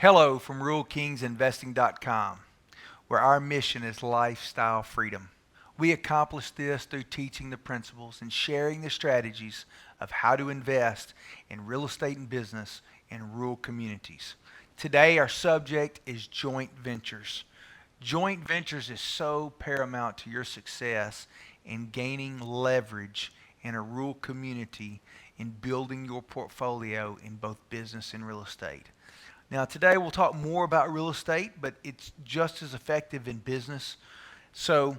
Hello from RuralKingsInvesting.com, where our mission is lifestyle freedom. We accomplish this through teaching the principles and sharing the strategies of how to invest in real estate and business in rural communities. Today our subject is joint ventures. Joint ventures is so paramount to your success in gaining leverage in a rural community in building your portfolio in both business and real estate. Now, today we'll talk more about real estate, but it's just as effective in business. So,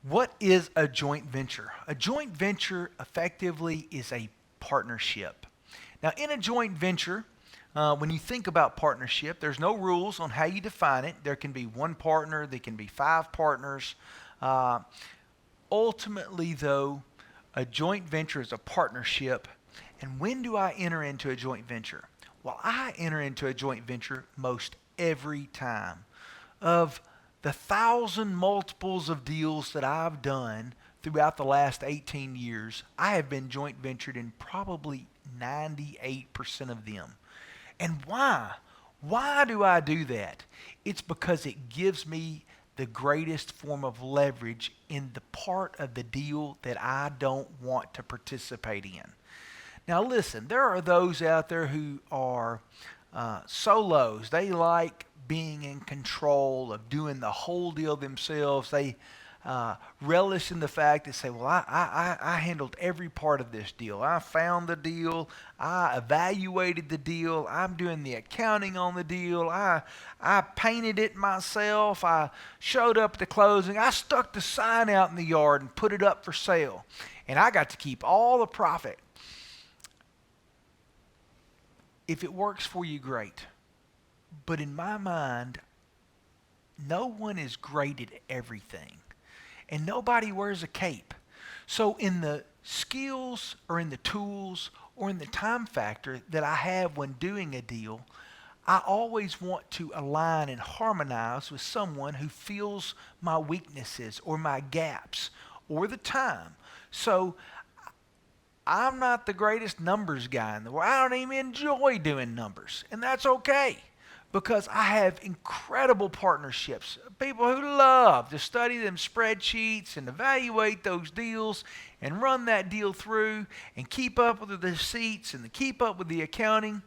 what is a joint venture? A joint venture effectively is a partnership. Now, in a joint venture, when you think about partnership, there's no rules on how you define it. There can be one partner, there can be five partners. Ultimately, though, a joint venture is a partnership. And when do I enter into a joint venture? Well, I enter into a joint venture most every time. Of the 1,000 multiples of deals that I've done throughout the last 18 years, I have been joint ventured in probably 98% of them. And why? Why do I do that? It's because it gives me the greatest form of leverage in the part of the deal that I don't want to participate in. Now listen, there are those out there who are solos. They like being in control of doing the whole deal themselves. They relish in the fact that say, well, I handled every part of this deal. I found the deal. I evaluated the deal. I'm doing the accounting on the deal. I painted it myself. I showed up at the closing. I stuck the sign out in the yard and put it up for sale. And I got to keep all the profit. If it works for you, great. But in my mind, no one is great at everything. And nobody wears a cape. So in the skills or in the tools or in the time factor that I have when doing a deal, I always want to align and harmonize with someone who feels my weaknesses or my gaps or the time. So I'm not the greatest numbers guy in the world. I don't even enjoy doing numbers. And that's okay, because I have incredible partnerships. People who love to study them spreadsheets and evaluate those deals and run that deal through and keep up with the receipts and to keep up with the accounting.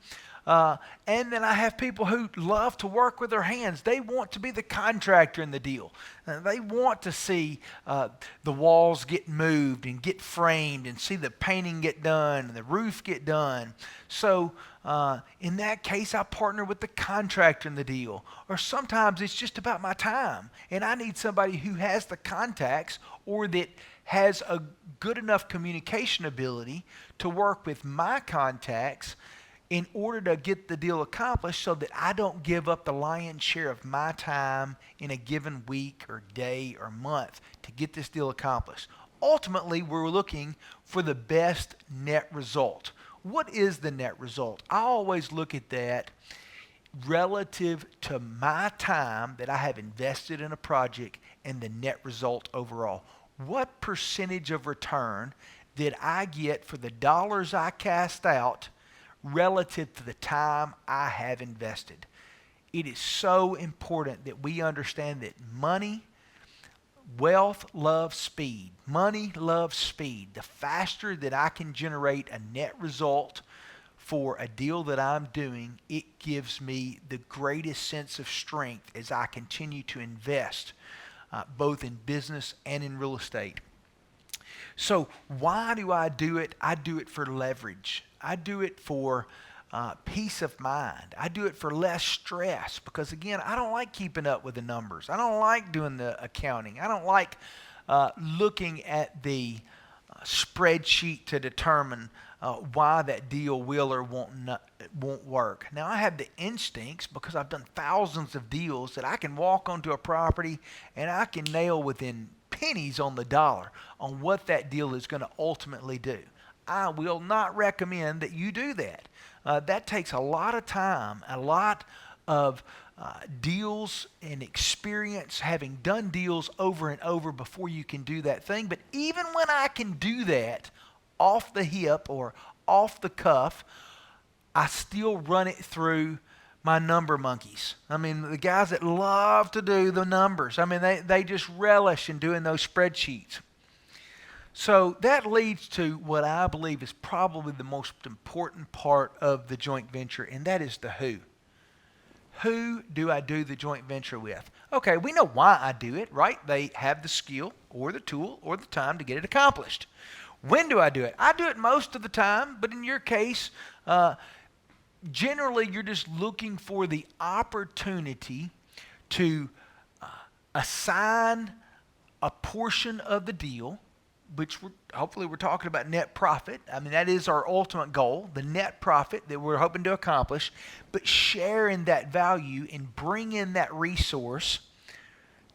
And then I have people who love to work with their hands. They want to be the contractor in the deal. They want to see the walls get moved and get framed and see the painting get done and the roof get done. So in that case, I partner with the contractor in the deal. Or sometimes it's just about my time, and I need somebody who has the contacts or that has a good enough communication ability to work with my contacts in order to get the deal accomplished, so that I don't give up the lion's share of my time in a given week or day or month to get this deal accomplished. Ultimately, we're looking for the best net result. What is the net result? I always look at that relative to my time that I have invested in a project and the net result overall. What percentage of return did I get for the dollars I cast out relative to the time I have invested? It is so important that we understand that wealth loves speed. Money loves speed. The faster that I can generate a net result for a deal that I'm doing, it gives me the greatest sense of strength as I continue to invest both in business and in real estate. So why do I do it? I do it for leverage. I do it for peace of mind. I do it for less stress, because again, I don't like keeping up with the numbers. I don't like doing the accounting. I don't like looking at the spreadsheet to determine why that deal will or won't work. Now, I have the instincts, because I've done thousands of deals, that I can walk onto a property and I can nail within pennies on the dollar on what that deal is going to ultimately do. I will not recommend that you do that. That takes a lot of time, a lot of deals and experience, having done deals over and over before you can do that thing. But even when I can do that off the hip or off the cuff, I still run it through my number monkeys. I mean, the guys that love to do the numbers. I mean, they just relish in doing those spreadsheets. So that leads to what I believe is probably the most important part of the joint venture, and that is the who. Who do I do the joint venture with? Okay, we know why I do it, right? They have the skill or the tool or the time to get it accomplished. When do I do it? I do it most of the time, but in your case, generally you're just looking for the opportunity to assign a portion of the deal, which hopefully we're talking about net profit. I mean, that is our ultimate goal, the net profit that we're hoping to accomplish, but sharing that value and bring in that resource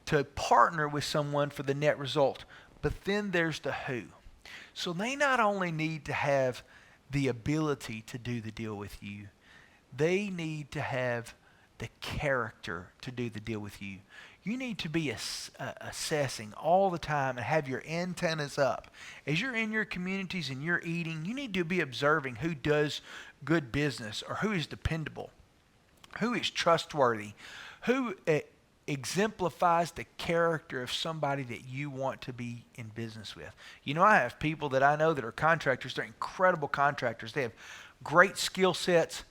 to partner with someone for the net result. But then there's the who. So they not only need to have the ability to do the deal with you, they need to have the character to do the deal with you. You need to be assessing all the time and have your antennas up. As you're in your communities and you're eating, you need to be observing who does good business or who is dependable, who is trustworthy, who exemplifies the character of somebody that you want to be in business with. You know, I have people that I know that are contractors. They're incredible contractors. They have great skill sets,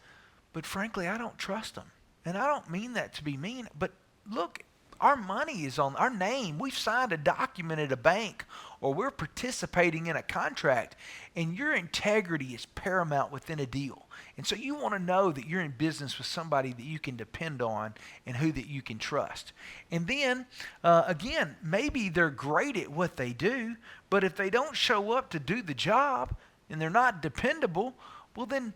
but frankly, I don't trust them. And I don't mean that to be mean, but look, our money is on our name. We've signed a document at a bank or we're participating in a contract, and your integrity is paramount within a deal. And so you want to know that you're in business with somebody that you can depend on and who that you can trust. And then, again, maybe they're great at what they do, but if they don't show up to do the job and they're not dependable, well then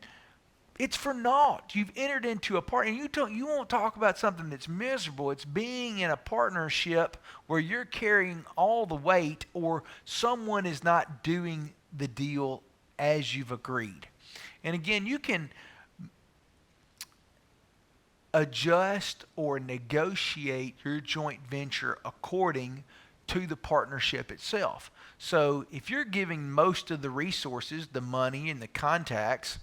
it's for naught. You've entered into a partner. You won't talk about something that's miserable. It's being in a partnership where you're carrying all the weight or someone is not doing the deal as you've agreed. And again, you can adjust or negotiate your joint venture according to the partnership itself. So if you're giving most of the resources, the money and the contacts,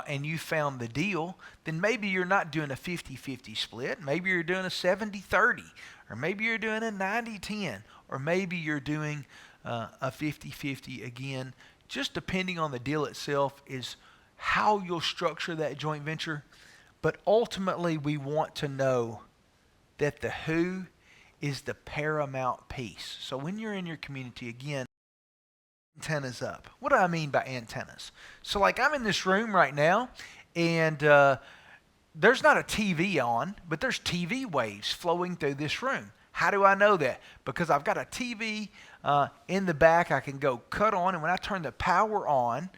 and you found the deal, then maybe you're not doing a 50-50 split. Maybe you're doing a 70-30, or maybe you're doing a 90-10, or maybe you're doing a 50-50 again. Just depending on the deal itself is how you'll structure that joint venture. But ultimately, we want to know that the who is the paramount piece. So when you're in your community, again, antennas up. What do I mean by antennas? So like I'm in this room right now, and there's not a TV on, but there's TV waves flowing through this room. How do I know that? Because I've got a TV in the back I can go cut on, and when I turn the power on,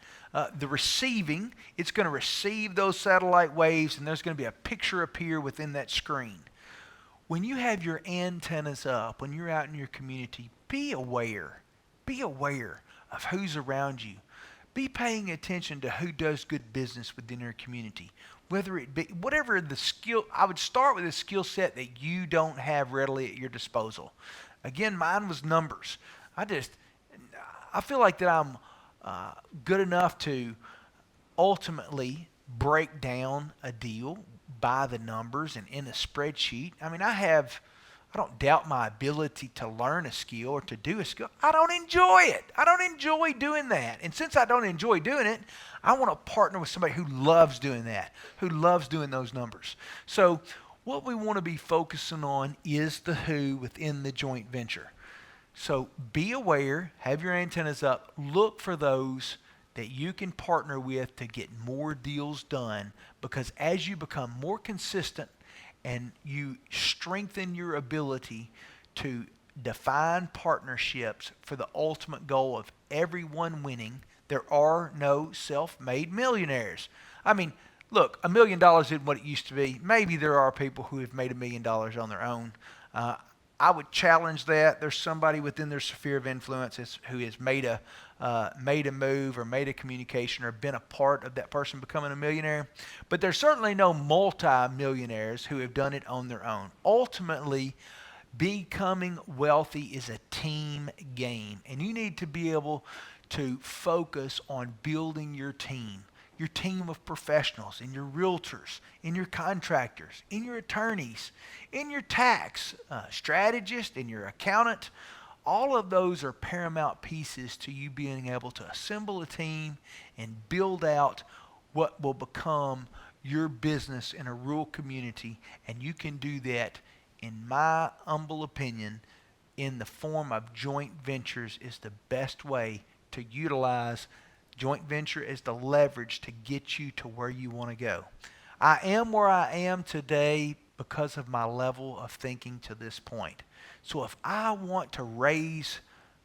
the receiving, it's going to receive those satellite waves, and there's going to be a picture appear within that screen. When you have your antennas up, when you're out in your community, be aware. Be aware of who's around you. Be paying attention to who does good business within your community. Whether it be, whatever the skill, I would start with a skill set that you don't have readily at your disposal. Again, mine was numbers. I feel like that I'm good enough to ultimately break down a deal by the numbers and in a spreadsheet. I mean, I don't doubt my ability to learn a skill or to do a skill. I don't enjoy it. I don't enjoy doing that. And since I don't enjoy doing it, I want to partner with somebody who loves doing that, who loves doing those numbers. So what we want to be focusing on is the who within the joint venture. So be aware, have your antennas up, look for those that you can partner with to get more deals done, because as you become more consistent and you strengthen your ability to define partnerships for the ultimate goal of everyone winning, there are no self-made millionaires. I mean, look, $1 million isn't what it used to be. Maybe there are people who have made $1 million on their own. I would challenge that. There's somebody within their sphere of influence who has made a move or made a communication or been a part of that person becoming a millionaire. But there's certainly no multi-millionaires who have done it on their own. Ultimately, becoming wealthy is a team game, and you need to be able to focus on building your team. your team of professionals, in your realtors, in your contractors, in your attorneys, in your tax strategist, in your accountant. All of those are paramount pieces to you being able to assemble a team and build out what will become your business in a rural community. And you can do that, in my humble opinion, in the form of joint ventures is the best way to utilize joint venture as the leverage to get you to where you want to go. I am where I am today because of my level of thinking to this point. So if I want to raise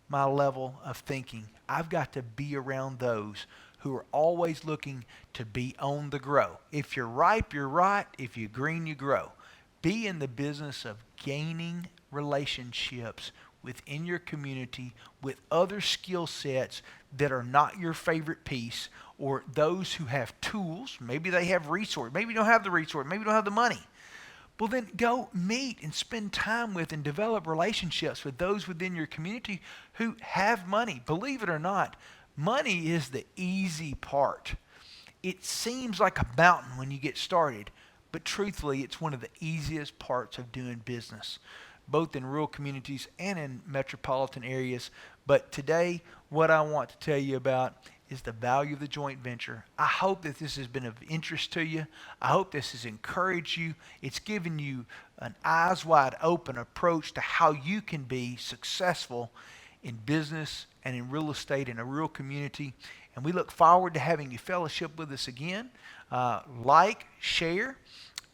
my level of thinking, I've got to be around those who are always looking to be on the grow. If you're ripe, you're right. If you're green, you grow. Be in the business of gaining relationships within your community with other skill sets that are not your favorite piece, or those who have tools. Maybe they have resources. Maybe you don't have the resource. Maybe you don't have the money. Well, then go meet and spend time with and develop relationships with those within your community who have money. Believe it or not, money is the easy part. It seems like a mountain when you get started, but truthfully, it's one of the easiest parts of doing business, both in rural communities and in metropolitan areas. But today, what I want to tell you about is the value of the joint venture. I hope that this has been of interest to you. I hope this has encouraged you. It's given you an eyes wide open approach to how you can be successful in business and in real estate in a rural community. And we look forward to having you fellowship with us again. Like, share,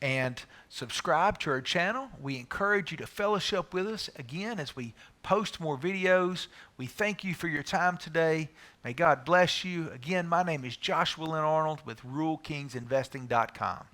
and subscribe to our channel. We encourage you to fellowship with us again as we post more videos. We thank you for your time today. May God bless you. Again, my name is Joshua Lynn Arnold with RuralKingsInvesting.com.